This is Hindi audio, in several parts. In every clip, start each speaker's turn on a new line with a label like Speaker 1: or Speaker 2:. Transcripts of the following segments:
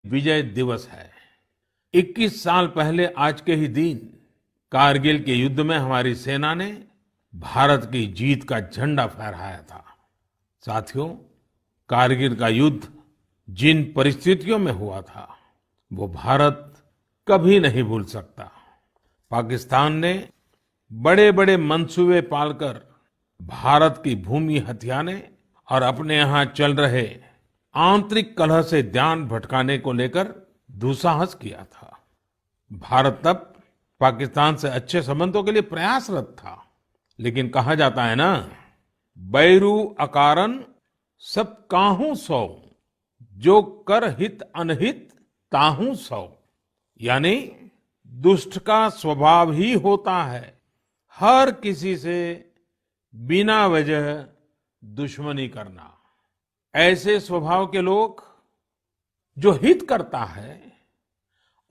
Speaker 1: विजय दिवस है। 21 साल पहले आज के ही दिन कारगिल के युद्ध में हमारी सेना ने भारत की जीत का झंडा फहराया था। साथियों, कारगिल का युद्ध जिन परिस्थितियों में हुआ था वो भारत कभी नहीं भूल सकता। पाकिस्तान ने बड़े बड़े मंसूबे पालकर भारत की भूमि हथियाने और अपने यहाँ चल रहे आंतरिक कलह से ध्यान भटकाने को लेकर दुस्साहस किया था। भारत तब पाकिस्तान से अच्छे संबंधों के लिए प्रयासरत था, लेकिन कहा जाता है ना, बैरू अकारन सब काहू सौ, जो कर हित अनहित ताहू सौ। यानी दुष्ट का स्वभाव ही होता है हर किसी से बिना वजह दुश्मनी करना। ऐसे स्वभाव के लोग जो हित करता है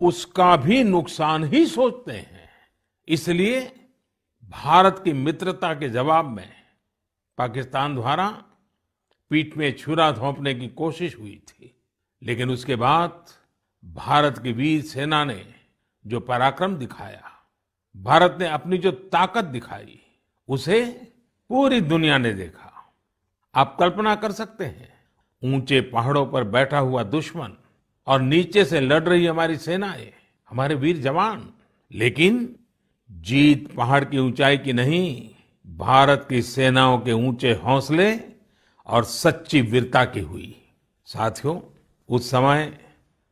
Speaker 1: उसका भी नुकसान ही सोचते हैं। इसलिए भारत की मित्रता के जवाब में पाकिस्तान द्वारा पीठ में छुरा घोंपने की कोशिश हुई थी, लेकिन उसके बाद भारत की वीर सेना ने जो पराक्रम दिखाया, भारत ने अपनी जो ताकत दिखाई, उसे पूरी दुनिया ने देखा। आप कल्पना कर सकते हैं, ऊंचे पहाड़ों पर बैठा हुआ दुश्मन और नीचे से लड़ रही हमारी सेनाएं, हमारे वीर जवान। लेकिन जीत पहाड़ की ऊंचाई की नहीं, भारत की सेनाओं के ऊंचे हौसले और सच्ची वीरता की हुई। साथियों, उस समय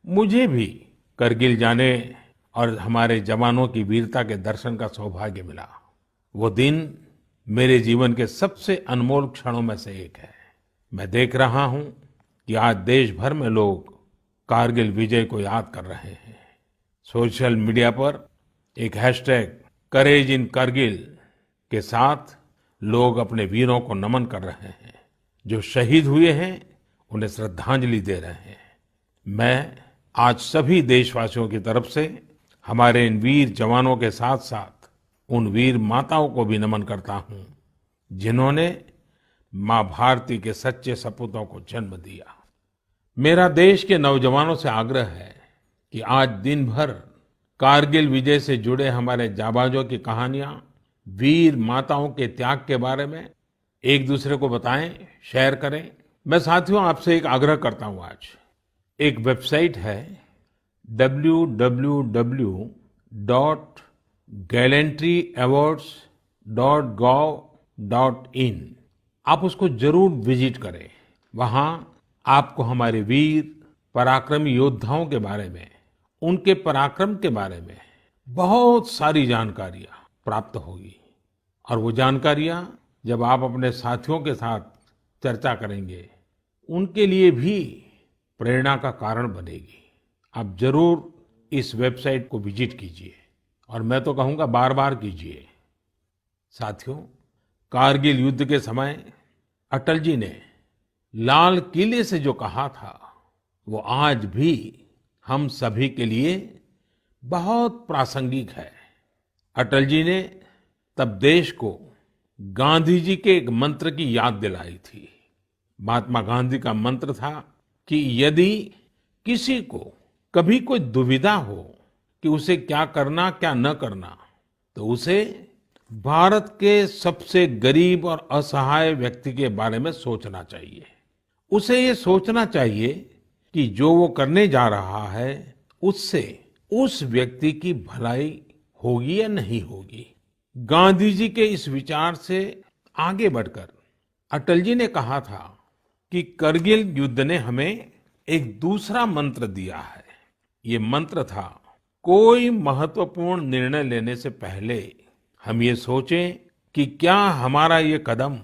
Speaker 1: मुझे भी करगिल जाने और हमारे जवानों की वीरता के दर्शन का सौभाग्य मिला। वो दिन मेरे जीवन के सबसे अनमोल क्षणों में से एक है। मैं देख रहा हूं कि आज देश भर में लोग कारगिल विजय को याद कर रहे हैं। सोशल मीडिया पर एक हैशटैग करेज इन करगिल के साथ लोग अपने वीरों को नमन कर रहे हैं। जो शहीद हुए हैं उन्हें श्रद्धांजलि दे रहे हैं। मैं आज सभी देशवासियों की तरफ से हमारे इन वीर जवानों के साथ साथ उन वीर माताओं को भी नमन करता हूं जिन्होंने मां भारती के सच्चे सपूतों को जन्म दिया। मेरा देश के नौजवानों से आग्रह है कि आज दिन भर कारगिल विजय से जुड़े हमारे जाबाजों की कहानियां, वीर माताओं के त्याग के बारे में एक दूसरे को बताएं, शेयर करें। मैं साथियों आपसे एक आग्रह करता हूं। आज एक वेबसाइट है www.gallantryawards.gov.in। आप उसको जरूर विजिट करें। वहां आपको हमारे वीर पराक्रमी योद्धाओं के बारे में, उनके पराक्रम के बारे में बहुत सारी जानकारियां प्राप्त होगी। और वो जानकारियां जब आप अपने साथियों के साथ चर्चा करेंगे, उनके लिए भी प्रेरणा का कारण बनेगी। आप जरूर इस वेबसाइट को विजिट कीजिए और मैं तो कहूंगा बार बार कीजिए। साथियों, कारगिल युद्ध के समय अटल जी ने लाल किले से जो कहा था वो आज भी हम सभी के लिए बहुत प्रासंगिक है। अटल जी ने तब देश को गांधी जी के एक मंत्र की याद दिलाई थी। महात्मा गांधी का मंत्र था कि यदि किसी को कभी कोई दुविधा हो कि उसे क्या करना क्या न करना, तो उसे भारत के सबसे गरीब और असहाय व्यक्ति के बारे में सोचना चाहिए। उसे ये सोचना चाहिए कि जो वो करने जा रहा है उससे उस व्यक्ति की भलाई होगी या नहीं होगी। गांधी जी के इस विचार से आगे बढ़कर अटल जी ने कहा था कि करगिल युद्ध ने हमें एक दूसरा मंत्र दिया है। ये मंत्र था, कोई महत्वपूर्ण निर्णय लेने से पहले हम ये सोचें कि क्या हमारा ये कदम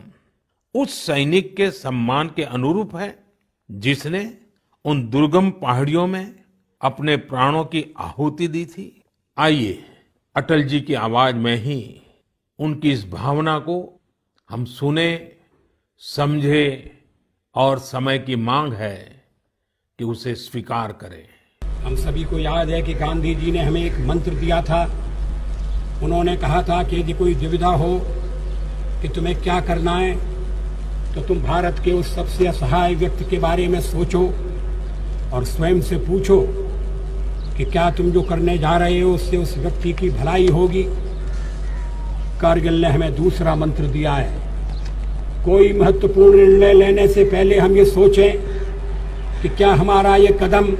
Speaker 1: उस सैनिक के सम्मान के अनुरूप है जिसने उन दुर्गम पहाड़ियों में अपने प्राणों की आहुति दी थी। आइए अटल जी की आवाज में ही उनकी इस भावना को हम सुने, समझे और समय की मांग है कि उसे स्वीकार करें।
Speaker 2: हम सभी को याद है कि गांधी जी ने हमें एक मंत्र दिया था। उन्होंने कहा था कि यदि कोई दुविधा हो कि तुम्हें क्या करना है, तो तुम भारत के उस सबसे असहाय व्यक्ति के बारे में सोचो और स्वयं से पूछो कि क्या तुम जो करने जा रहे हो उससे उस व्यक्ति की भलाई होगी। कारगिल ने हमें दूसरा मंत्र दिया है, कोई महत्वपूर्ण निर्णय लेने से पहले हम ये सोचें कि क्या हमारा ये कदम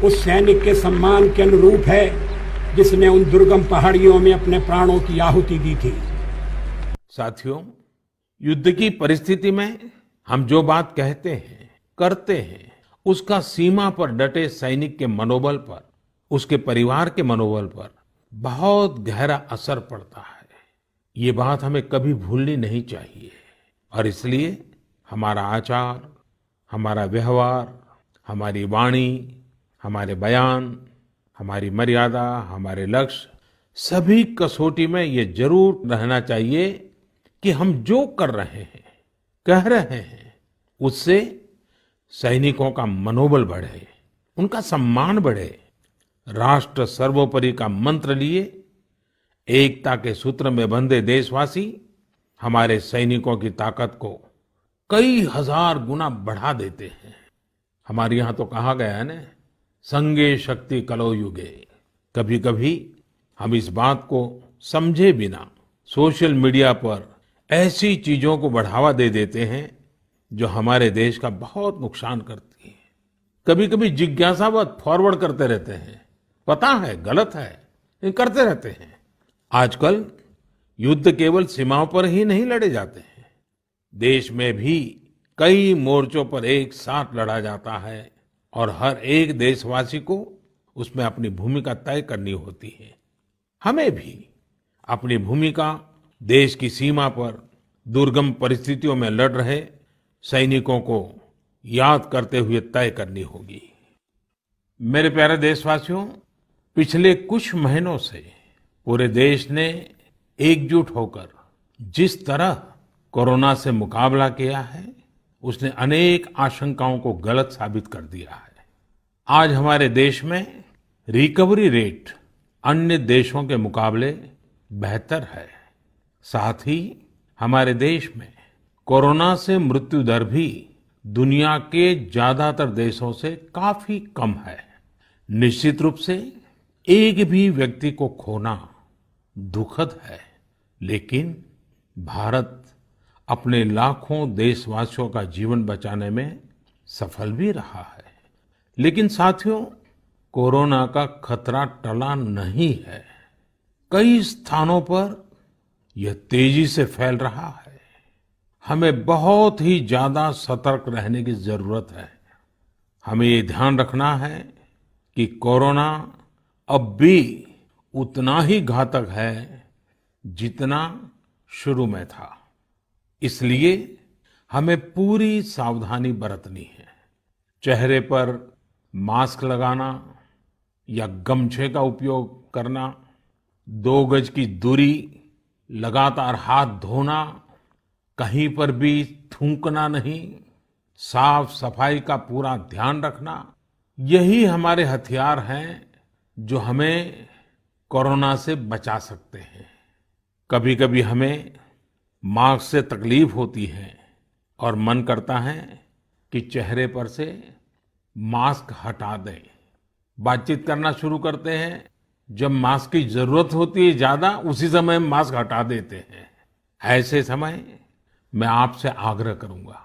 Speaker 2: उस सैनिक के सम्मान के अनुरूप है जिसने उन दुर्गम पहाड़ियों में अपने प्राणों की आहुति दी थी।
Speaker 1: साथियों, युद्ध की परिस्थिति में हम जो बात कहते हैं, करते हैं, उसका सीमा पर डटे सैनिक के मनोबल पर, उसके परिवार के मनोबल पर बहुत गहरा असर पड़ता है। ये बात हमें कभी भूलनी नहीं चाहिए और इसलिए हमारा आचार, हमारा व्यवहार, हमारी वाणी, हमारे बयान, हमारी मर्यादा, हमारे लक्ष्य, सभी कसौटी में ये जरूर रहना चाहिए कि हम जो कर रहे हैं, कह रहे हैं, उससे सैनिकों का मनोबल बढ़े, उनका सम्मान बढ़े, राष्ट्र सर्वोपरि का मंत्र लिए एकता के सूत्र में बंधे देशवासी हमारे सैनिकों की ताकत को कई हजार गुना बढ़ा देते हैं। हमारे यहाँ तो कहा गया है ना, संगे शक्ति कलो युगे। कभी कभी हम इस बात को समझे बिना सोशल मीडिया पर ऐसी चीजों को बढ़ावा दे देते हैं जो हमारे देश का बहुत नुकसान करती है। कभी कभी जिज्ञासावत फॉरवर्ड करते रहते हैं, पता है गलत है लेकिन करते रहते हैं। आजकल युद्ध केवल सीमाओं पर ही नहीं लड़े जाते हैं, देश में भी कई मोर्चों पर एक साथ लड़ा जाता है और हर एक देशवासी को उसमें अपनी भूमिका तय करनी होती है। हमें भी अपनी भूमिका देश की सीमा पर दुर्गम परिस्थितियों में लड़ रहे सैनिकों को याद करते हुए तय करनी होगी। मेरे प्यारे देशवासियों, पिछले कुछ महीनों से पूरे देश ने एकजुट होकर जिस तरह कोरोना से मुकाबला किया है, उसने अनेक आशंकाओं को गलत साबित कर दिया है। आज हमारे देश में रिकवरी रेट अन्य देशों के मुकाबले बेहतर है। साथ ही हमारे देश में कोरोना से मृत्यु दर भी दुनिया के ज्यादातर देशों से काफी कम है। निश्चित रूप से एक भी व्यक्ति को खोना दुखद है, लेकिन भारत अपने लाखों देशवासियों का जीवन बचाने में सफल भी रहा है। लेकिन साथियों, कोरोना का खतरा टला नहीं है। कई स्थानों पर यह तेजी से फैल रहा है। हमें बहुत ही ज्यादा सतर्क रहने की जरूरत है। हमें ये ध्यान रखना है कि कोरोना अब भी उतना ही घातक है जितना शुरू में था। इसलिए हमें पूरी सावधानी बरतनी है। चेहरे पर मास्क लगाना या गमछे का उपयोग करना, 2 गज की दूरी, लगातार हाथ धोना, कहीं पर भी थूकना नहीं, साफ सफाई का पूरा ध्यान रखना, यही हमारे हथियार हैं जो हमें कोरोना से बचा सकते हैं। कभी कभी हमें मास्क से तकलीफ होती है और मन करता है कि चेहरे पर से मास्क हटा दें। बातचीत करना शुरू करते हैं, जब मास्क की जरूरत होती है ज्यादा, उसी समय मास्क हटा देते हैं। ऐसे समय मैं आपसे आग्रह करूंगा,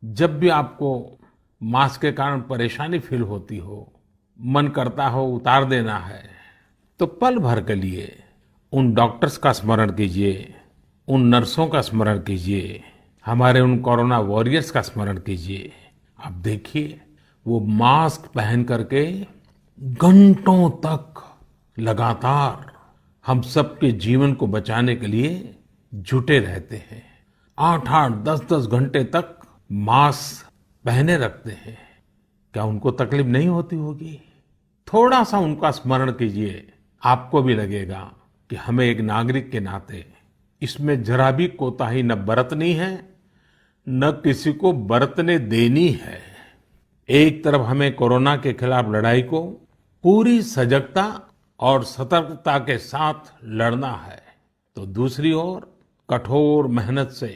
Speaker 1: जब भी आपको मास्क के कारण परेशानी फील होती हो, मन करता हो उतार देना है, तो पल भर के लिए उन डॉक्टर्स का स्मरण कीजिए, उन नर्सों का स्मरण कीजिए, हमारे उन कोरोना वॉरियर्स का स्मरण कीजिए। आप देखिए, वो मास्क पहन करके घंटों तक लगातार हम सबके जीवन को बचाने के लिए जुटे रहते हैं। 8-8, 10-10 घंटे तक मास्क पहने रखते हैं। क्या उनको तकलीफ नहीं होती होगी? थोड़ा सा उनका स्मरण कीजिए, आपको भी लगेगा कि हमें एक नागरिक के नाते इसमें जरा भी कोताही न बरतनी है, न किसी को बरतने देनी है। एक तरफ हमें कोरोना के खिलाफ लड़ाई को पूरी सजगता और सतर्कता के साथ लड़ना है, तो दूसरी ओर कठोर मेहनत से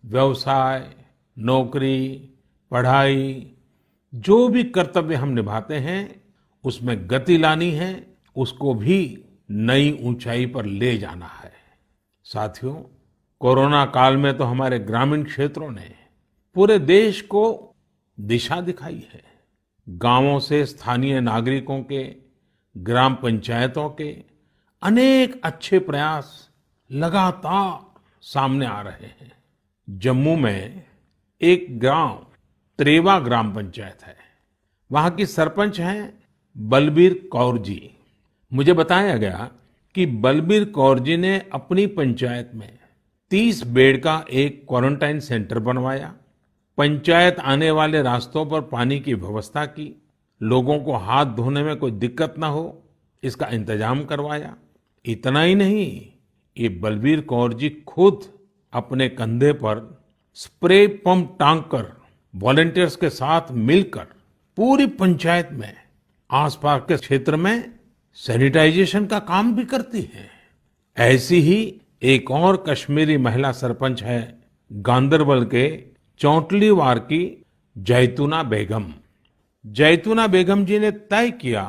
Speaker 1: व्यवसाय, नौकरी, पढ़ाई, जो भी कर्तव्य हम निभाते हैं उसमें गति लानी है, उसको भी नई ऊंचाई पर ले जाना है। साथियों, कोरोना काल में तो हमारे ग्रामीण क्षेत्रों ने पूरे देश को दिशा दिखाई है। गांवों से स्थानीय नागरिकों के, ग्राम पंचायतों के अनेक अच्छे प्रयास लगातार सामने आ रहे हैं। जम्मू में एक गांव त्रेवा ग्राम पंचायत है। वहां की सरपंच हैं बलबीर कौर जी। मुझे बताया गया कि बलबीर कौर जी ने अपनी पंचायत में 30 बेड का एक क्वारंटाइन सेंटर बनवाया। पंचायत आने वाले रास्तों पर पानी की व्यवस्था की, लोगों को हाथ धोने में कोई दिक्कत ना हो इसका इंतजाम करवाया। इतना ही नहीं, ये बलबीर कौर जी खुद अपने कंधे पर स्प्रे पंप टांग कर वॉलंटियर्स के साथ मिलकर पूरी पंचायत में, आसपास के क्षेत्र में सैनिटाइजेशन का काम भी करती है। ऐसी ही एक और कश्मीरी महिला सरपंच है गांदरबल के चौंटलीवार की जैतूना बेगम। जैतूना बेगम जी ने तय किया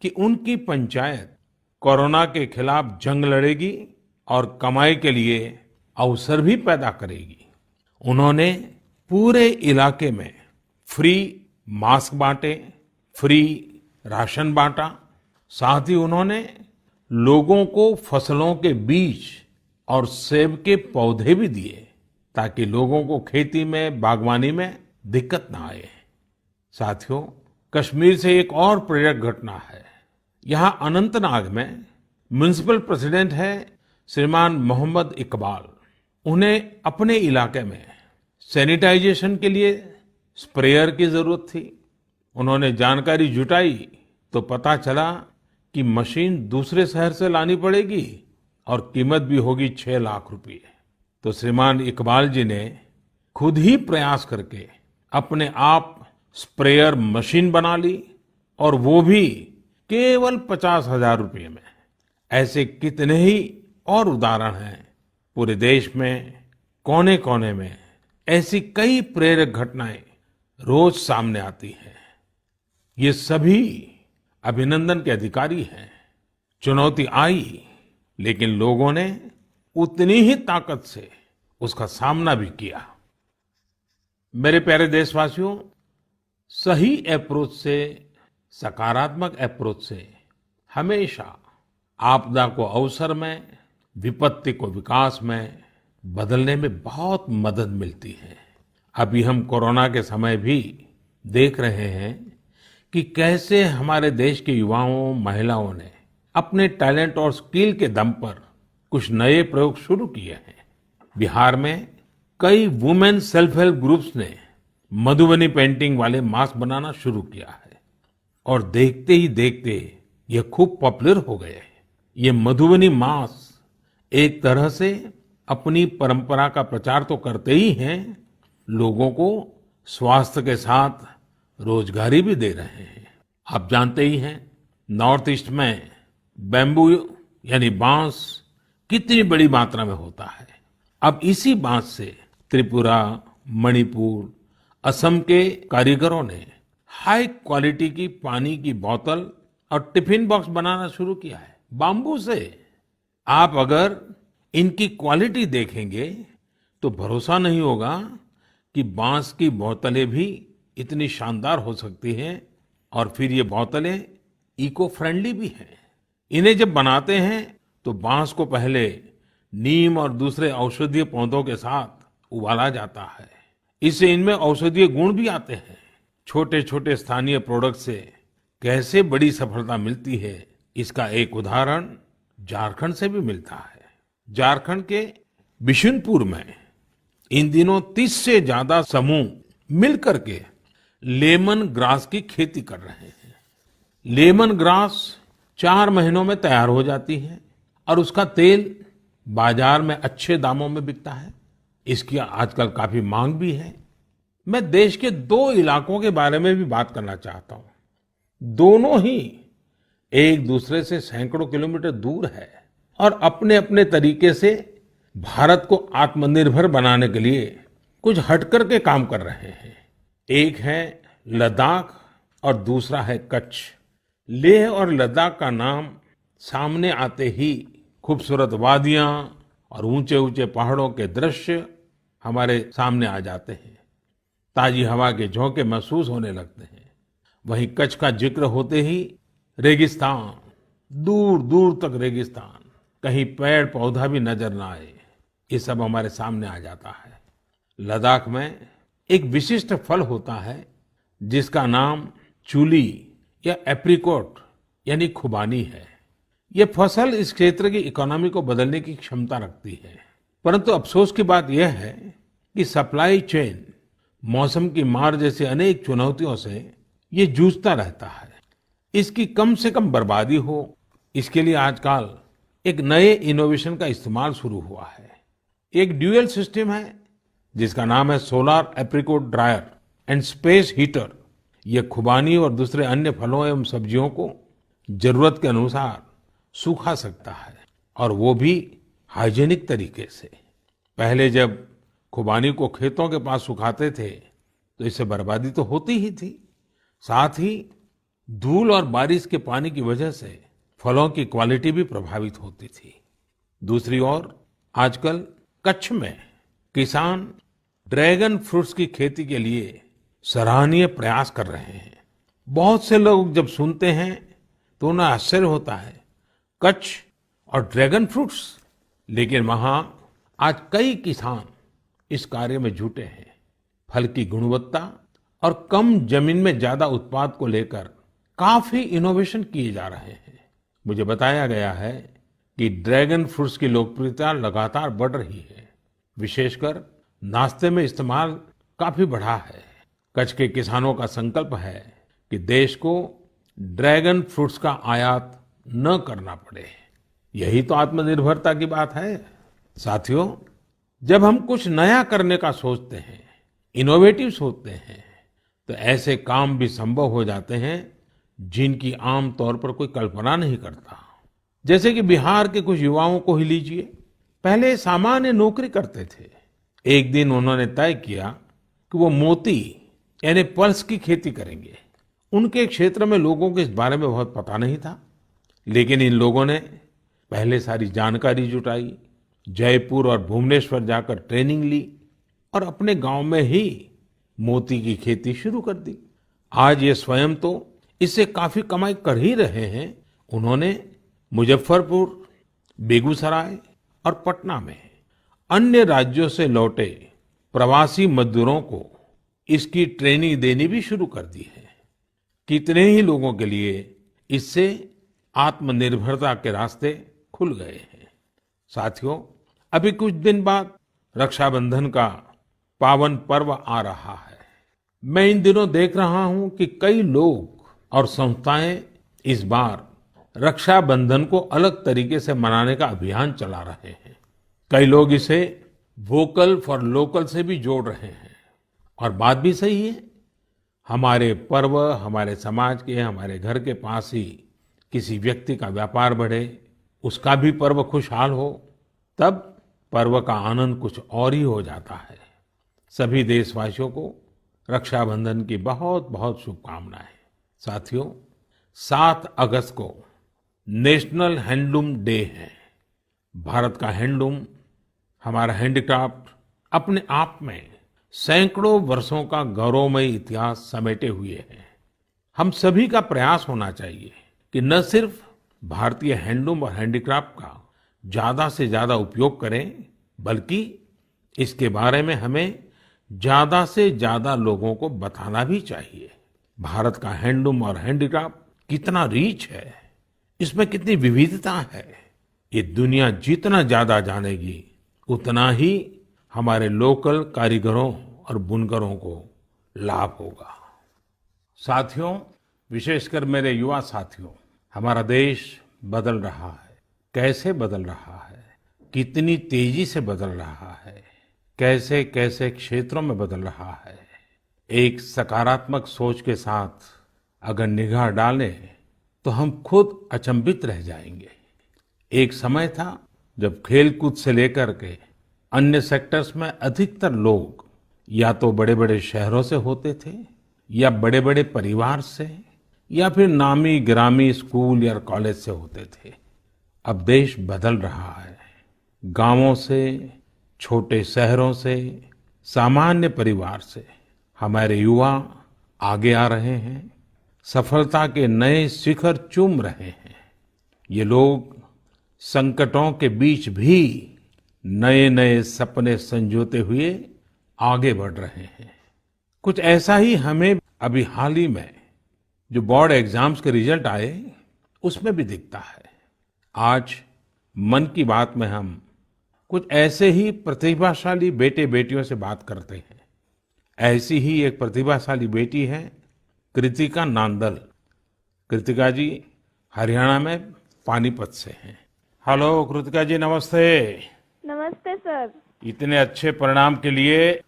Speaker 1: कि उनकी पंचायत कोरोना के खिलाफ जंग लड़ेगी और कमाई के लिए अवसर भी पैदा करेगी। उन्होंने पूरे इलाके में फ्री मास्क बांटे, फ्री राशन बांटा। साथ ही उन्होंने लोगों को फसलों के बीज और सेब के पौधे भी दिए ताकि लोगों को खेती में, बागवानी में दिक्कत ना आए। साथियों, कश्मीर से एक और प्रेरक घटना है। यहाँ अनंतनाग में म्युनिसिपल प्रेसिडेंट है श्रीमान मोहम्मद इकबाल। उन्हें अपने इलाके में सैनिटाइजेशन के लिए स्प्रेयर की जरूरत थी। उन्होंने जानकारी जुटाई तो पता चला कि मशीन दूसरे शहर से लानी पड़ेगी और कीमत भी होगी 6 लाख रुपए। तो श्रीमान इकबाल जी ने खुद ही प्रयास करके अपने आप स्प्रेयर मशीन बना ली और वो भी केवल 50,000 रुपये में। ऐसे कितने ही और उदाहरण हैं पूरे देश में, कोने कोने में ऐसी कई प्रेरक घटनाएं रोज सामने आती हैं। ये सभी अभिनंदन के अधिकारी हैं। चुनौती आई लेकिन लोगों ने उतनी ही ताकत से उसका सामना भी किया। मेरे प्यारे देशवासियों, सही अप्रोच से, सकारात्मक अप्रोच से हमेशा आपदा को अवसर में, विपत्ति को विकास में बदलने में बहुत मदद मिलती है। अभी हम कोरोना के समय भी देख रहे हैं कि कैसे हमारे देश के युवाओं, महिलाओं ने अपने टैलेंट और स्किल के दम पर कुछ नए प्रयोग शुरू किए हैं। बिहार में कई वुमेन सेल्फ हेल्प ग्रुप्स ने मधुबनी पेंटिंग वाले मास्क बनाना शुरू किया है और देखते ही देखते ये खूब पॉपुलर हो गए। ये मधुबनी मास्क एक तरह से अपनी परंपरा का प्रचार तो करते ही हैं, लोगों को स्वास्थ्य के साथ रोजगारी भी दे रहे हैं। आप जानते ही हैं, नॉर्थ ईस्ट में बैम्बू यानी बांस कितनी बड़ी मात्रा में होता है। अब इसी बांस से त्रिपुरा, मणिपुर, असम के कारीगरों ने हाई क्वालिटी की पानी की बोतल और टिफिन बॉक्स बनाना शुरू किया है बाम्बू से। आप अगर इनकी क्वालिटी देखेंगे तो भरोसा नहीं होगा कि बांस की बोतलें भी इतनी शानदार हो सकती हैं और फिर ये बोतलें इको फ्रेंडली भी हैं। इन्हें जब बनाते हैं तो बांस को पहले नीम और दूसरे औषधीय पौधों के साथ उबाला जाता है। इससे इनमें औषधीय गुण भी आते हैं। छोटे छोटे स्थानीय प्रोडक्ट से कैसे बड़ी सफलता मिलती है, इसका एक उदाहरण झारखंड से भी मिलता है। झारखंड के बिशुनपुर में इन दिनों 30 से ज्यादा समूह मिलकर के लेमन ग्रास की खेती कर रहे हैं। लेमन ग्रास 4 महीनों में तैयार हो जाती है और उसका तेल बाजार में अच्छे दामों में बिकता है। इसकी आजकल काफी मांग भी है। मैं देश के 2 इलाकों के बारे में भी बात करना चाहता हूं। दोनों ही एक दूसरे से सैकड़ों किलोमीटर दूर है और अपने अपने तरीके से भारत को आत्मनिर्भर बनाने के लिए कुछ हटकर के काम कर रहे हैं। एक है लद्दाख और दूसरा है कच्छ। लेह और लद्दाख का नाम सामने आते ही खूबसूरत वादियां और ऊंचे ऊंचे पहाड़ों के दृश्य हमारे सामने आ जाते हैं। ताजी हवा के झोंके महसूस होने लगते हैं। वहीं कच्छ का जिक्र होते ही रेगिस्तान, दूर दूर तक रेगिस्तान, कहीं पेड़ पौधा भी नजर ना आए, ये सब हमारे सामने आ जाता है। लद्दाख में एक विशिष्ट फल होता है जिसका नाम चूली या एप्रिकॉट यानी खुबानी है। ये फसल इस क्षेत्र की इकोनॉमी को बदलने की क्षमता रखती है, परंतु अफसोस की बात यह है कि सप्लाई चेन, मौसम की मार जैसी अनेक चुनौतियों से ये जूझता रहता है। इसकी कम से कम बर्बादी हो, इसके लिए आजकल एक नए इनोवेशन का इस्तेमाल शुरू हुआ है। एक ड्यूअल सिस्टम है जिसका नाम है solar apricot dryer and space heater. ये खुबानी और दूसरे अन्य फलों एवं सब्जियों को जरूरत के अनुसार सूखा सकता है, और वो भी हाइजेनिक तरीके से। पहले जब खुबानी को खेतों के पास सुखाते थे तो इससे बर्बादी तो होती ही थी, साथ ही धूल और बारिश के पानी की वजह से फलों की क्वालिटी भी प्रभावित होती थी। दूसरी ओर आजकल कच्छ में किसान ड्रैगन फ्रूट्स की खेती के लिए सराहनीय प्रयास कर रहे हैं। बहुत से लोग जब सुनते हैं तो उन्हें आश्चर्य होता है, कच्छ और ड्रैगन फ्रूट्स, लेकिन वहां आज कई किसान इस कार्य में जुटे हैं। फल की गुणवत्ता और कम जमीन में ज्यादा उत्पाद को लेकर काफी इनोवेशन किए जा रहे हैं। मुझे बताया गया है कि ड्रैगन फ्रूट्स की लोकप्रियता लगातार बढ़ रही है, विशेषकर नाश्ते में इस्तेमाल काफी बढ़ा है। कच्छ के किसानों का संकल्प है कि देश को ड्रैगन फ्रूट्स का आयात न करना पड़े। यही तो आत्मनिर्भरता की बात है। साथियों, जब हम कुछ नया करने का सोचते हैं, इनोवेटिव सोचते हैं, तो ऐसे काम भी संभव हो जाते हैं जिनकी आम तौर पर कोई कल्पना नहीं करता। जैसे कि बिहार के कुछ युवाओं को ही लीजिए। पहले सामान्य नौकरी करते थे। एक दिन उन्होंने तय किया कि वो मोती यानी पल्स की खेती करेंगे। उनके क्षेत्र में लोगों को इस बारे में बहुत पता नहीं था, लेकिन इन लोगों ने पहले सारी जानकारी जुटाई, जयपुर और भुवनेश्वर जाकर ट्रेनिंग ली और अपने गांव में ही मोती की खेती शुरू कर दी। आज ये स्वयं तो इससे काफी कमाई कर ही रहे हैं। उन्होंने मुजफ्फरपुर, बेगूसराय और पटना में अन्य राज्यों से लौटे प्रवासी मजदूरों को इसकी ट्रेनिंग देनी भी शुरू कर दी है। कितने ही लोगों के लिए इससे आत्मनिर्भरता के रास्ते खुल गए हैं। साथियों, अभी कुछ दिन बाद रक्षाबंधन का पावन पर्व आ रहा है। मैं इन दिनों देख रहा हूं कि कई लोग और संस्थाएं इस बार रक्षाबंधन को अलग तरीके से मनाने का अभियान चला रहे हैं। कई लोग इसे वोकल फॉर लोकल से भी जोड़ रहे हैं, और बात भी सही है। हमारे पर्व हमारे समाज के, हमारे घर के पास ही किसी व्यक्ति का व्यापार बढ़े, उसका भी पर्व खुशहाल हो, तब पर्व का आनंद कुछ और ही हो जाता है। सभी देशवासियों को रक्षाबंधन की बहुत बहुत शुभकामनाएं। साथियों, 7 अगस्त को नेशनल हैंडलूम डे है। भारत का हैंडलूम, हमारा हैंडीक्राफ्ट अपने आप में सैकड़ों वर्षों का गौरवमय इतिहास समेटे हुए है। हम सभी का प्रयास होना चाहिए कि न सिर्फ भारतीय हैंडलूम और हैंडीक्राफ्ट का ज्यादा से ज्यादा उपयोग करें, बल्कि इसके बारे में हमें ज्यादा से ज्यादा लोगों को बताना भी चाहिए। भारत का हैंडलूम और हैंडीक्राफ्ट कितना रिच है, इसमें कितनी विविधता है, ये दुनिया जितना ज्यादा जानेगी उतना ही हमारे लोकल कारीगरों और बुनकरों को लाभ होगा। साथियों, विशेषकर मेरे युवा साथियों, हमारा देश बदल रहा है। कैसे बदल रहा है, कितनी तेजी से बदल रहा है, कैसे कैसे क्षेत्रों में बदल रहा है। एक सकारात्मक सोच के साथ अगर निगाह डालें तो हम खुद अचंभित रह जाएंगे। एक समय था जब खेलकूद से लेकर के अन्य सेक्टर्स में अधिकतर लोग या तो बड़े बड़े शहरों से होते थे या बड़े बड़े परिवार से या फिर नामी गिरामी स्कूल या कॉलेज से होते थे। अब देश बदल रहा है। गांवों से, छोटे शहरों से, सामान्य परिवार से हमारे युवा आगे आ रहे हैं, सफलता के नए शिखर चूम रहे हैं। ये लोग संकटों के बीच भी नए नए सपने संजोते हुए आगे बढ़ रहे हैं। कुछ ऐसा ही हमें अभी हाल ही में जो बोर्ड एग्जाम्स के रिजल्ट आए उसमें भी दिखता है। आज मन की बात में हम कुछ ऐसे ही प्रतिभाशाली बेटे बेटियों से बात करते हैं। ऐसी ही एक प्रतिभाशाली बेटी है कृतिका नांदल। कृतिका जी हरियाणा में पानीपत से हैं। हेलो कृतिका जी, नमस्ते।
Speaker 3: नमस्ते सर।
Speaker 1: इतने अच्छे परिणाम के लिए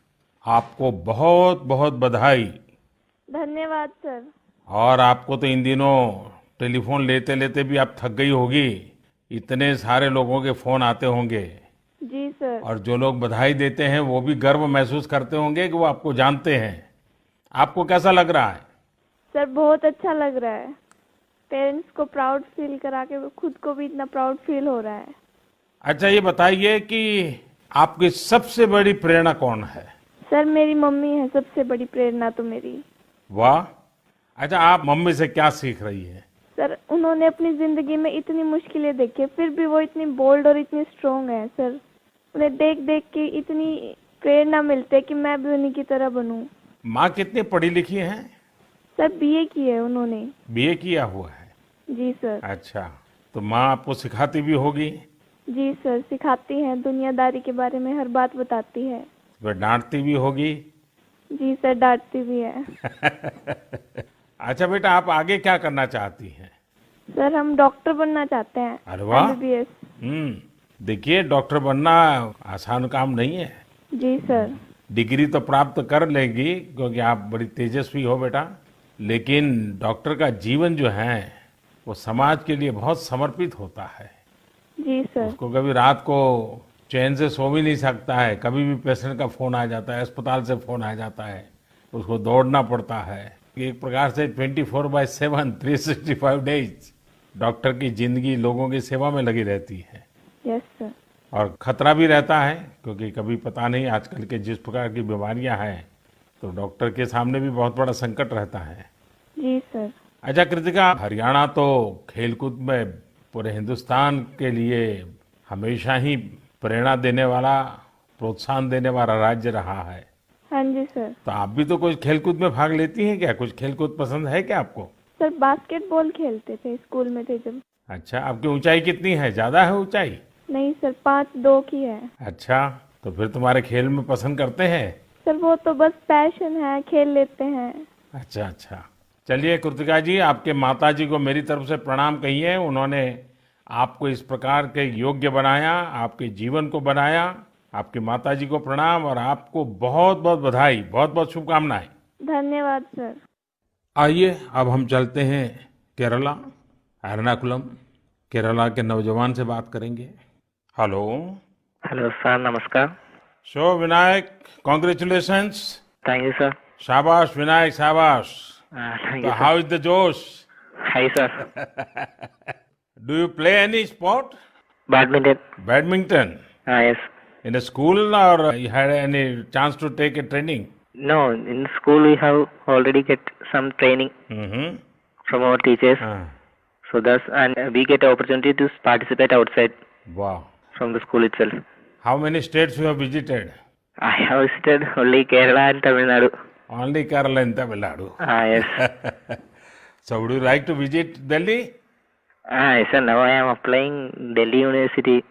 Speaker 1: आपको बहुत बहुत बधाई।
Speaker 3: धन्यवाद सर।
Speaker 1: और आपको तो इन दिनों टेलीफोन लेते लेते भी आप थक गई होगी, इतने सारे लोगों के फोन आते होंगे।
Speaker 3: जी सर।
Speaker 1: और जो लोग बधाई देते हैं वो भी गर्व महसूस करते होंगे कि वो आपको जानते हैं। आपको कैसा लग रहा है?
Speaker 3: सर बहुत अच्छा लग रहा है। पेरेंट्स को प्राउड फील करा के खुद को भी इतना प्राउड फील हो रहा है।
Speaker 1: अच्छा, ये बताइए कि आपकी सबसे बड़ी प्रेरणा कौन है?
Speaker 3: सर मेरी मम्मी है सबसे बड़ी प्रेरणा तो मेरी।
Speaker 1: वाह। अच्छा, आप मम्मी से क्या सीख रही है?
Speaker 3: सर उन्होंने अपनी जिंदगी में इतनी मुश्किलें देखी फिर भी वो इतनी बोल्ड और इतनी स्ट्रोंग है। सर उन्हें देख देख के इतनी प्रेरणा मिलती है कि मैं भी उन्हीं की तरह बनूं।
Speaker 1: माँ कितनी पढ़ी लिखी हैं?
Speaker 3: सर बीए की है उन्होंने।
Speaker 1: बीए किया हुआ है?
Speaker 3: जी सर।
Speaker 1: अच्छा, तो माँ आपको सिखाती भी होगी?
Speaker 3: जी सर सिखाती हैं, दुनियादारी के बारे में हर बात बताती है।
Speaker 1: वह डांटती भी होगी?
Speaker 3: जी सर डांटती भी है।
Speaker 1: अच्छा बेटा, आप आगे क्या करना चाहती हैं?
Speaker 3: सर हम डॉक्टर बनना चाहते हैं।
Speaker 1: अरे वाह।
Speaker 3: MBBS।
Speaker 1: देखिए, डॉक्टर बनना आसान काम नहीं है।
Speaker 3: जी सर।
Speaker 1: डिग्री तो प्राप्त कर लेंगी क्योंकि आप बड़ी तेजस्वी हो बेटा, लेकिन डॉक्टर का जीवन जो है वो समाज के लिए बहुत समर्पित होता है।
Speaker 3: जी सर।
Speaker 1: उसको कभी रात को चैन से सो भी नहीं सकता है, कभी भी पेशेंट का फोन आ जाता है, अस्पताल से फोन आ जाता है, उसको दौड़ना पड़ता है। एक प्रकार से 24/7 365 डेज डॉक्टर की जिंदगी लोगों की सेवा में लगी रहती है।
Speaker 3: Yes sir.
Speaker 1: और खतरा भी रहता है क्योंकि कभी पता नहीं आजकल के जिस प्रकार की बीमारियां हैं, तो डॉक्टर के सामने भी बहुत बड़ा संकट रहता है।
Speaker 3: जी सर।
Speaker 1: अच्छा कृतिका, हरियाणा तो खेलकूद में पूरे हिंदुस्तान के लिए हमेशा ही प्रेरणा देने वाला, प्रोत्साहन देने वाला राज्य रहा है।
Speaker 3: हाँ जी सर।
Speaker 1: तो आप भी तो कुछ खेलकूद में भाग लेती हैं क्या? कुछ खेलकूद पसंद है क्या आपको?
Speaker 3: सर बास्केटबॉल खेलते थे स्कूल में थे जब।
Speaker 1: अच्छा, आपकी ऊंचाई कितनी है? ज्यादा है ऊंचाई?
Speaker 3: नहीं सर 5'2" की है।
Speaker 1: अच्छा, तो फिर तुम्हारे खेल में पसंद करते हैं?
Speaker 3: सर वो तो बस पैशन है, खेल लेते हैं।
Speaker 1: अच्छा अच्छा, चलिए कृतिका जी, आपके माताजी को मेरी तरफ से प्रणाम कहिए। उन्होंने आपको इस प्रकार के योग्य बनाया, आपके जीवन को बनाया। आपकी माताजी को प्रणाम और आपको बहुत बहुत बधाई, बहुत बहुत शुभकामनाएं।
Speaker 3: धन्यवाद सर।
Speaker 1: आइए अब हम चलते हैं केरला, एर्नाकुलम। केरला के नौजवान से बात करेंगे। हेलो।
Speaker 4: हेलो सर, नमस्कार।
Speaker 1: So Vinayak, congratulations.
Speaker 4: Thank you sir.
Speaker 1: शाबाश विनायक, शाबाश।
Speaker 4: थैंक
Speaker 1: तो
Speaker 4: यू
Speaker 1: हाउ इज द जोश?
Speaker 4: Hi sir.
Speaker 1: Do you play any sport?
Speaker 4: Badminton.
Speaker 1: Badminton?
Speaker 4: Yes.
Speaker 1: In a school or you had any chance to take a training?
Speaker 4: No, in school we have already get some training
Speaker 1: Mm-hmm.
Speaker 4: from our teachers.
Speaker 1: Ah,
Speaker 4: So thus, and we get opportunity to participate outside
Speaker 1: wow.
Speaker 4: from the school itself.
Speaker 1: How many states you have visited?
Speaker 4: I have visited only Kerala and Tamil Nadu.
Speaker 1: Only Kerala and Tamil Nadu.
Speaker 4: Yes.
Speaker 1: So would you like to visit Delhi?
Speaker 4: Yes sir, now I am applying Delhi University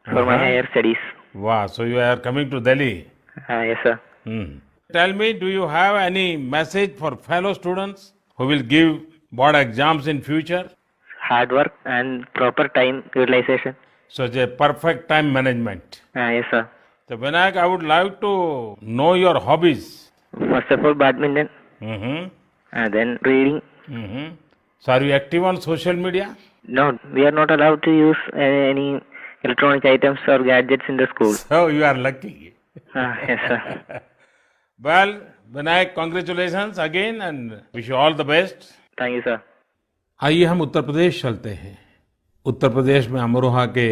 Speaker 4: for my higher studies.
Speaker 1: Wow, so you are coming to Delhi.
Speaker 4: Yes sir.
Speaker 1: Hmm. Tell me, do you have any message for fellow students who will give board exams in future?
Speaker 4: Hard work and proper time utilization.
Speaker 1: Such a perfect time management.
Speaker 4: Yes sir.
Speaker 1: So Vinayak, I would like to know your hobbies.
Speaker 4: First of all, badminton,
Speaker 1: Mm-hmm.
Speaker 4: and then reading.
Speaker 1: Mm-hmm. So are you active on social media?
Speaker 4: No, we are not allowed to use any electronic items or gadgets in the school.
Speaker 1: So you are lucky.
Speaker 4: Yes, sir.
Speaker 1: Well Vinayak, congratulations again and wish you all the best.
Speaker 4: Thank you sir.
Speaker 1: आइए हम उत्तर प्रदेश चलते हैं। उत्तर प्रदेश में अमरोहा के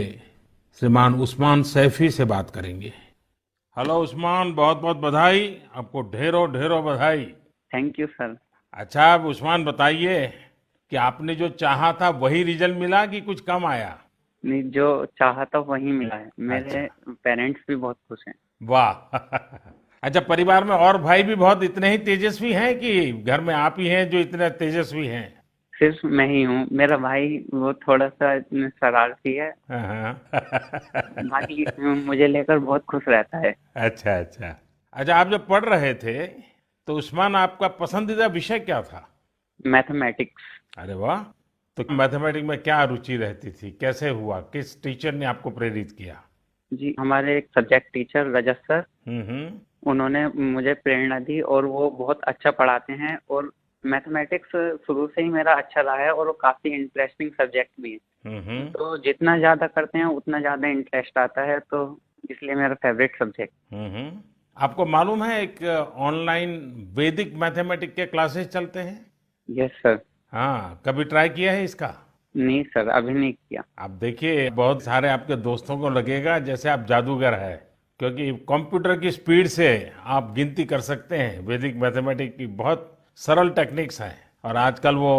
Speaker 1: श्रीमान उस्मान सैफी से बात करेंगे। हेलो उस्मान, बहुत बहुत बधाई, आपको ढेरों ढेरों बधाई।
Speaker 5: Thank you sir.
Speaker 1: अच्छा, अब उस्मान बताइए कि आपने जो चाहा था वही रिजल्ट मिला कि कुछ कम आया?
Speaker 5: नहीं, जो चाहा था वही मिला है। मेरे पेरेंट्स भी बहुत खुश हैं।
Speaker 1: वाह अच्छा, परिवार में और भाई भी बहुत इतने ही तेजस्वी हैं कि घर में आप ही हैं जो इतने तेजस्वी हैं?
Speaker 5: सिर्फ मैं ही हूँ। मेरा भाई वो थोड़ा सा शरारती है,
Speaker 1: हाँ।
Speaker 5: बाकी मुझे लेकर बहुत खुश रहता है।
Speaker 1: अच्छा अच्छा अच्छा, आप जब पढ़ रहे थे तो उस्मान आपका पसंदीदा विषय क्या था?
Speaker 5: मैथमेटिक्स।
Speaker 1: अरे वाह, तो मैथमेटिक्स में क्या रुचि रहती थी, कैसे हुआ, किस टीचर ने आपको प्रेरित किया?
Speaker 5: जी, हमारे एक सब्जेक्ट टीचर रजत सर,
Speaker 1: हम्म।
Speaker 5: उन्होंने मुझे प्रेरणा दी और वो बहुत अच्छा पढ़ाते हैं और मैथमेटिक्स शुरू से ही मेरा अच्छा रहा है और वो काफी इंटरेस्टिंग सब्जेक्ट भी है।
Speaker 1: हम्म।
Speaker 5: तो जितना ज्यादा करते हैं उतना ज्यादा इंटरेस्ट आता है, तो इसलिए मेरा फेवरेट सब्जेक्ट।
Speaker 1: हम्म। आपको मालूम है एक ऑनलाइन वैदिक मैथमेटिक्स के क्लासेस चलते हैं?
Speaker 5: Yes sir.
Speaker 1: हाँ, कभी ट्राई किया है इसका?
Speaker 5: नहीं सर, अभी नहीं किया।
Speaker 1: आप देखिए, बहुत सारे आपके दोस्तों को लगेगा जैसे आप जादूगर है, क्योंकि कंप्यूटर की स्पीड से आप गिनती कर सकते हैं। वैदिक मैथमेटिक्स की बहुत सरल टेक्निक्स हैं और आजकल वो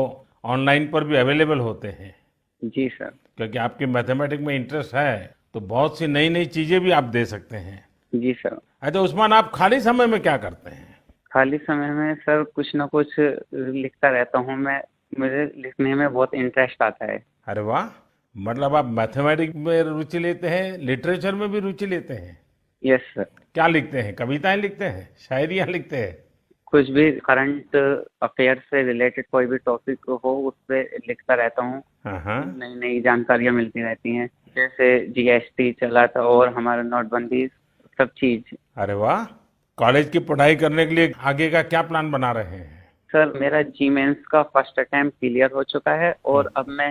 Speaker 1: ऑनलाइन पर भी अवेलेबल होते हैं।
Speaker 5: जी सर।
Speaker 1: क्योंकि आपकी मैथमेटिक्स में इंटरेस्ट है तो बहुत सी नई नई चीजें भी आप दे सकते हैं।
Speaker 5: जी सर।
Speaker 1: अच्छा उस्मान, आप खाली समय में क्या करते हैं?
Speaker 5: खाली समय में सर कुछ ना कुछ लिखता रहता हूँ मैं। मुझे लिखने में बहुत इंटरेस्ट आता है।
Speaker 1: अरे वाह, मतलब आप मैथमेटिक्स में रुचि लेते हैं, लिटरेचर में भी रुचि लेते हैं?
Speaker 5: Yes sir.
Speaker 1: क्या लिखते हैं, कविताएं लिखते हैं, शायरियां लिखते हैं?
Speaker 5: कुछ भी करंट अफेयर से रिलेटेड कोई भी टॉपिक हो उस पे लिखता रहता हूँ।
Speaker 1: हाँ।
Speaker 5: नई नई जानकारियाँ मिलती रहती हैं, जैसे जीएसटी चला था और हमारा नोटबंदी, सब चीज।
Speaker 1: अरे वाह, कॉलेज की पढ़ाई करने के लिए आगे का क्या प्लान बना रहे हैं?
Speaker 5: सर मेरा जी मेंस का फर्स्ट अटेम्प्ट क्लियर हो चुका है और अब मैं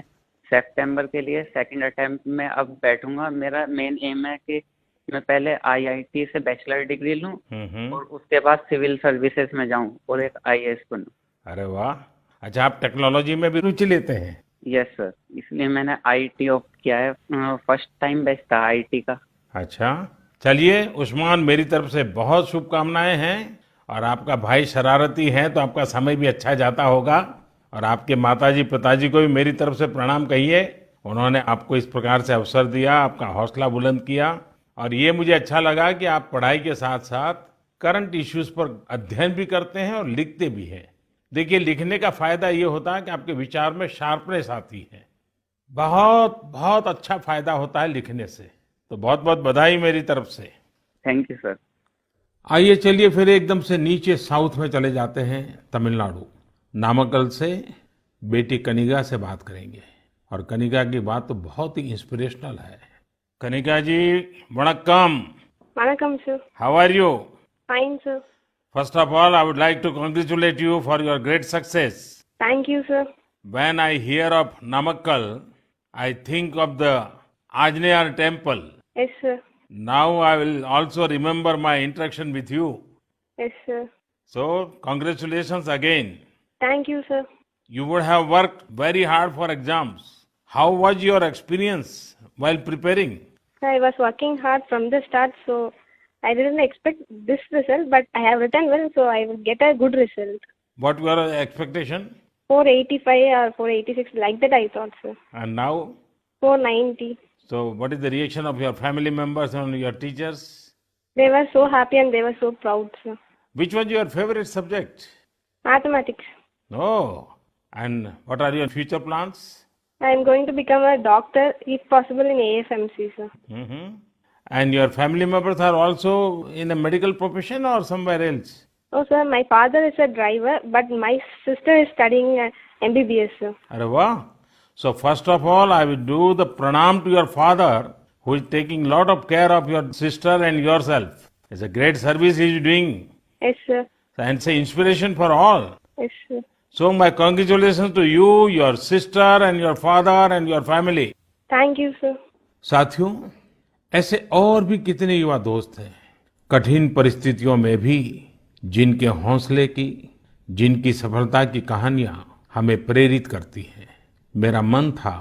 Speaker 5: सितंबर के लिए सेकंड अटेम्प्ट में अब बैठूंगा। मेरा मेन एम है कि मैं पहले आईआईटी से बैचलर डिग्री लूं और उसके बाद सिविल सर्विसेज में जाऊं और एक आईएएस बनूं।
Speaker 1: अरे वाह, अच्छा आप टेक्नोलॉजी में भी रुचि लेते हैं?
Speaker 5: यस सर, इसलिए मैंने आईटी ऑप्ट किया है। फर्स्ट टाइम बैच था आईटी का।
Speaker 1: अच्छा, चलिए उस्मान, मेरी तरफ से बहुत शुभकामनाएं हैं। और आपका भाई शरारती है तो आपका समय भी अच्छा जाता होगा। और आपके माताजी पिताजी को भी मेरी तरफ से प्रणाम कहिए, उन्होंने आपको इस प्रकार से अवसर दिया, आपका हौसला बुलंद किया। और ये मुझे अच्छा लगा कि आप पढ़ाई के साथ साथ करंट इश्यूज पर अध्ययन भी करते हैं और लिखते भी हैं। देखिए, लिखने का फायदा ये होता है कि आपके विचार में शार्पनेस आती है। बहुत बहुत अच्छा फायदा होता है लिखने से। तो बहुत बहुत बधाई मेरी तरफ से।
Speaker 5: Thank you sir.
Speaker 1: आइए चलिए फिर एकदम से नीचे साउथ में चले जाते हैं, तमिलनाडु। नामक्कल से बेटी कनिका से बात करेंगे। और कनिका की बात तो बहुत ही इंस्पिरेशनल है। कनिका जी, वणक्कम।
Speaker 3: वणक्कम sir.
Speaker 1: How are you?
Speaker 3: Fine sir.
Speaker 1: First of all, I would like to congratulate you for your great success.
Speaker 3: Thank you sir.
Speaker 1: When I hear of Namakkal, I think of the Anjaneya temple.
Speaker 3: Yes sir.
Speaker 1: Now I will also remember my interaction with you.
Speaker 3: Yes sir.
Speaker 1: So, congratulations again.
Speaker 3: Thank you sir.
Speaker 1: You would have worked very hard for exams. How was your experience while preparing?
Speaker 3: I was working hard from the start, so I didn't expect this result, but I have written well, so I will get a good result.
Speaker 1: What were your expectation?
Speaker 3: 485 or 486, like that I thought, sir.
Speaker 1: And now?
Speaker 3: 490.
Speaker 1: So, what is the reaction of your family members and your teachers?
Speaker 3: They were so happy and they were so proud, sir.
Speaker 1: Which was your favorite subject?
Speaker 3: Mathematics.
Speaker 1: Oh, and what are your future plans?
Speaker 3: I am going to become a doctor, if possible, in AFMC, sir.
Speaker 1: Mm-hmm. And your family members are also in a medical profession or somewhere else?
Speaker 3: Oh, sir, my father is a driver, but my sister is studying MBBS, sir.
Speaker 1: Arre wow. So first of all, I will do the pranam to your father, who is taking lot of care of your sister and yourself. It's a great service he is doing.
Speaker 3: Yes, sir.
Speaker 1: And it's an inspiration for all.
Speaker 3: Yes, sir.
Speaker 1: So my congratulations to you, your sister and your father and your family.
Speaker 3: Thank you, sir.
Speaker 1: साथियों, ऐसे और भी कितने युवा दोस्त हैं, कठिन परिस्थितियों में भी जिनके हौसले की, जिनकी सफलता की कहानियां हमें प्रेरित करती हैं। मेरा मन था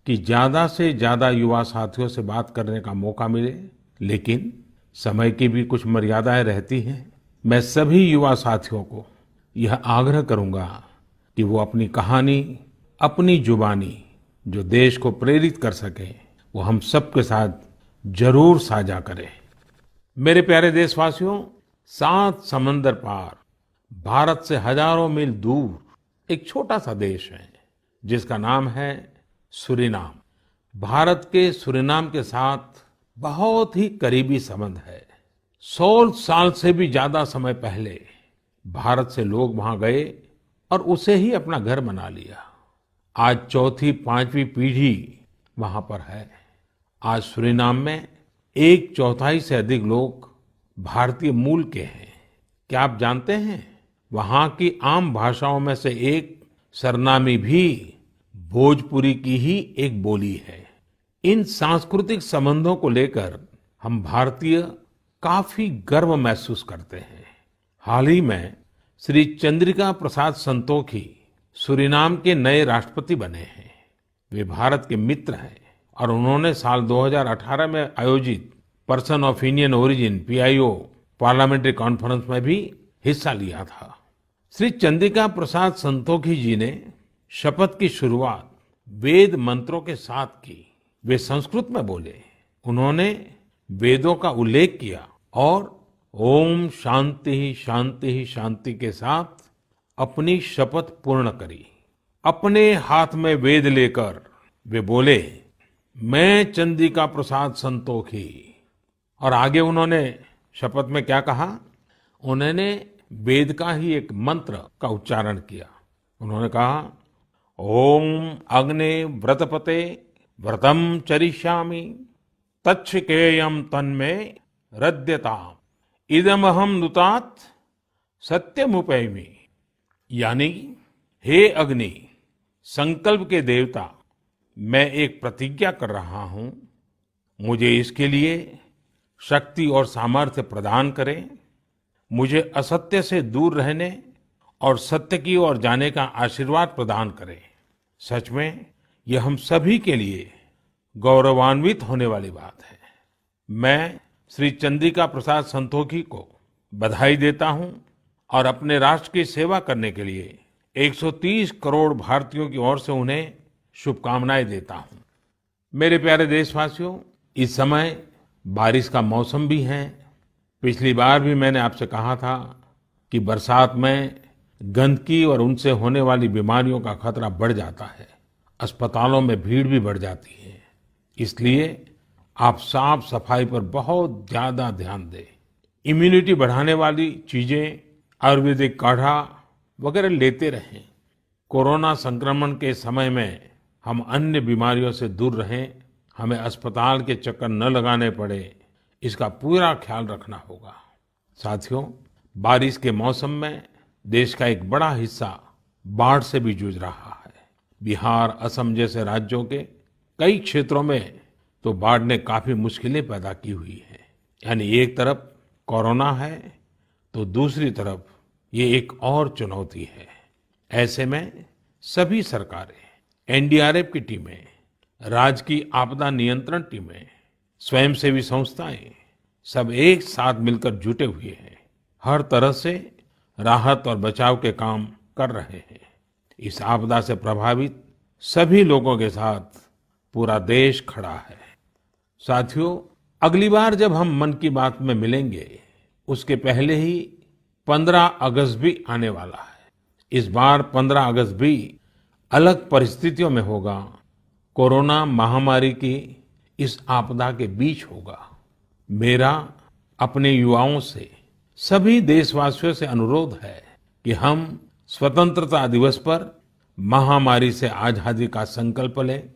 Speaker 1: कि ज्यादा से ज्यादा युवा साथियों से बात करने का मौका मिले, लेकिन समय की भी कुछ मर्यादाएं रहती हैं। मैं सभी युवा साथियों को यह आग्रह करूंगा कि वो अपनी कहानी, अपनी जुबानी जो देश को प्रेरित कर सके, वो हम सबके साथ जरूर साझा करें। मेरे प्यारे देशवासियों, 7 समंदर पार भारत से हजारों मील दूर एक छोटा सा देश है जिसका नाम है सूरीनाम। भारत के सूरीनाम के साथ बहुत ही करीबी संबंध है। 100 साल से भी ज्यादा समय पहले भारत से लोग वहां गए और उसे ही अपना घर बना लिया। आज चौथी, 5वीं पीढ़ी वहां पर है। आज सूरीनाम में 1/4 से अधिक लोग भारतीय मूल के हैं। क्या आप जानते हैं, वहां की आम भाषाओं में से एक सरनामी भी भोजपुरी की ही एक बोली है। इन सांस्कृतिक संबंधों को लेकर हम भारतीय काफी गर्व महसूस करते हैं। हाल ही में श्री चंद्रिका प्रसाद संतोखी सूरीनाम के नए राष्ट्रपति बने हैं। वे भारत के मित्र हैं और उन्होंने साल 2018 में आयोजित person of Indian origin PIO parliamentary conference में भी हिस्सा लिया था। श्री चंद्रिका प्रसाद संतोखी जी ने शपथ की शुरुआत वेद मंत्रों के साथ की। वे संस्कृत में बोले। उन्होंने वेदों का उल्लेख किया और ओम शांति शांति शांति के साथ अपनी शपथ पूर्ण करी। अपने हाथ में वेद लेकर वे बोले, मैं चंद्रिका प्रसाद संतोखी। और आगे उन्होंने शपथ में क्या कहा? उन्होंने वेद का ही एक मंत्र का उच्चारण किया। उन्होंने कहा, ओम अग्ने व्रतपते व्रतम चरिष्यामि तच्छकेयम तन्मे रद्यताम इदमहम नुतात सत्यमुपैमि। यानी, हे अग्नि, संकल्प के देवता, मैं एक प्रतिज्ञा कर रहा हूं, मुझे इसके लिए शक्ति और सामर्थ्य प्रदान करें। मुझे असत्य से दूर रहने और सत्य की ओर जाने का आशीर्वाद प्रदान करें। सच में यह हम सभी के लिए गौरवान्वित होने वाली बात है। मैं श्री चंद्रिका प्रसाद संतोखी को बधाई देता हूं और अपने राष्ट्र की सेवा करने के लिए 130 करोड़ भारतीयों की ओर से उन्हें शुभकामनाएं देता हूं। मेरे प्यारे देशवासियों, इस समय बारिश का मौसम भी है। पिछली बार भी मैंने आपसे कहा था कि बरसात में गंदगी और उनसे होने वाली बीमारियों का खतरा बढ़ जाता है। अस्पतालों में भीड़ भी बढ़ जाती है। इसलिए आप साफ सफाई पर बहुत ज्यादा ध्यान दें। इम्यूनिटी बढ़ाने वाली चीजें, आयुर्वेदिक काढ़ा वगैरह लेते रहें। कोरोना संक्रमण के समय में हम अन्य बीमारियों से दूर रहें। हमें अस्पताल के चक्कर न लगाने पड़े, इसका पूरा ख्याल रखना होगा। साथियों, बारिश के मौसम में देश का एक बड़ा हिस्सा बाढ़ से भी जूझ रहा है। बिहार, असम जैसे राज्यों के कई क्षेत्रों में तो बाढ़ ने काफी मुश्किलें पैदा की हुई है। यानी एक तरफ कोरोना है तो दूसरी तरफ ये एक और चुनौती है। ऐसे में सभी सरकारें, NDRF की टीमें, राज्य की आपदा नियंत्रण टीमें, स्वयंसेवी संस्थाएं सब एक साथ मिलकर जुटे हुए हैं। हर तरह से राहत और बचाव के काम कर रहे हैं। इस आपदा से प्रभावित सभी लोगों के साथ पूरा देश खड़ा है। साथियों, अगली बार जब हम मन की बात में मिलेंगे, उसके पहले ही 15 अगस्त भी आने वाला है। इस बार 15 अगस्त भी अलग परिस्थितियों में होगा। कोरोना महामारी की इस आपदा के बीच होगा। मेरा अपने युवाओं से, सभी देशवासियों से अनुरोध है कि हम स्वतंत्रता दिवस पर महामारी से आजादी का संकल्प लें,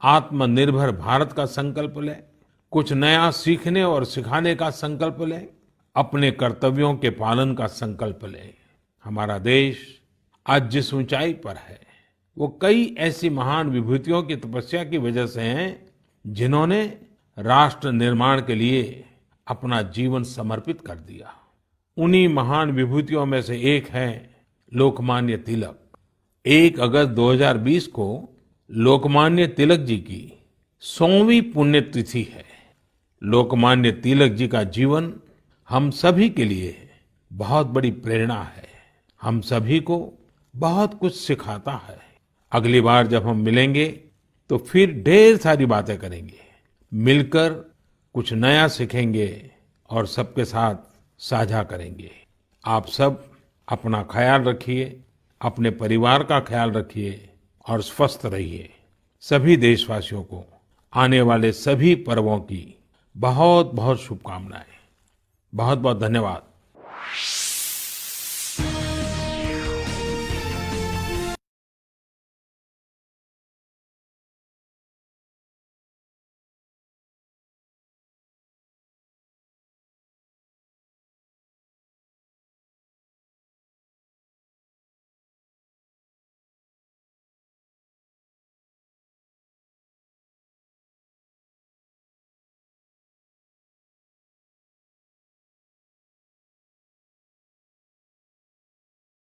Speaker 1: आत्मनिर्भर भारत का संकल्प लें, कुछ नया सीखने और सिखाने का संकल्प लें, अपने कर्तव्यों के पालन का संकल्प लें। हमारा देश आज जिस ऊंचाई पर है, वो कई ऐसी महान विभूतियों की तपस्या की वजह से हैं जिन्होंने राष्ट्र निर्माण के लिए अपना जीवन समर्पित कर दिया। उन्हीं महान विभूतियों में से एक है लोकमान्य तिलक। 1 अगस्त 2020 को लोकमान्य तिलक जी की 100वीं पुण्यतिथि है। लोकमान्य तिलक जी का जीवन हम सभी के लिए बहुत बड़ी प्रेरणा है, हम सभी को बहुत कुछ सिखाता है। अगली बार जब हम मिलेंगे तो फिर ढेर सारी बातें करेंगे, मिलकर कुछ नया सीखेंगे और सबके साथ साझा करेंगे। आप सब अपना ख्याल रखिए, अपने परिवार का ख्याल रखिए और स्वस्थ रहिए। सभी देशवासियों को आने वाले सभी पर्वों की बहुत बहुत शुभकामनाएं। बहुत बहुत धन्यवाद।